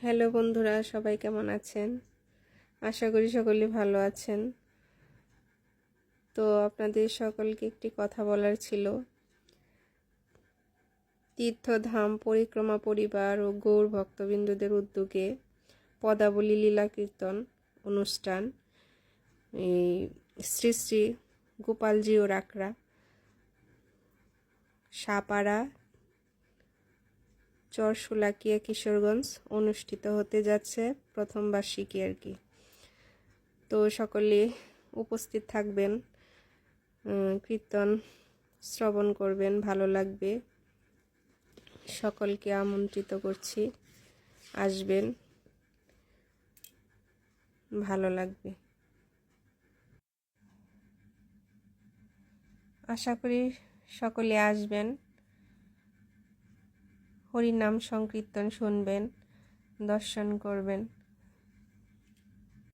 Hello বন্ধুরা, সবাই কেমন আছেন? আশা করি সকলে ভালো আছেন। তো আপনাদের সকলকে একটি কথা বলার ছিল। তীর্থধাম পরিক্রমা পরিবার ও গৌর ভক্তবৃন্দদের উদ্যোগে পদাবলী লীলা কীর্তন অনুষ্ঠান শ্রী শ্রী গোপালজি ও রাকড়া সাপাড়া চরশোলাকিয়া কিশোরগঞ্জ অনুষ্ঠিত হতে যাচ্ছে, প্রথম বার্ষিকী আর কি। তো সকলে উপস্থিত থাকবেন, কীর্তন শ্রবণ করবেন, ভালো লাগবে। সকলকে আমন্ত্রিত করছি, আসবেন, ভালো লাগবে। আশা করি সকলে আসবেন, হরিনাম সংকীর্তন শুনবেন, দর্শন করবেন।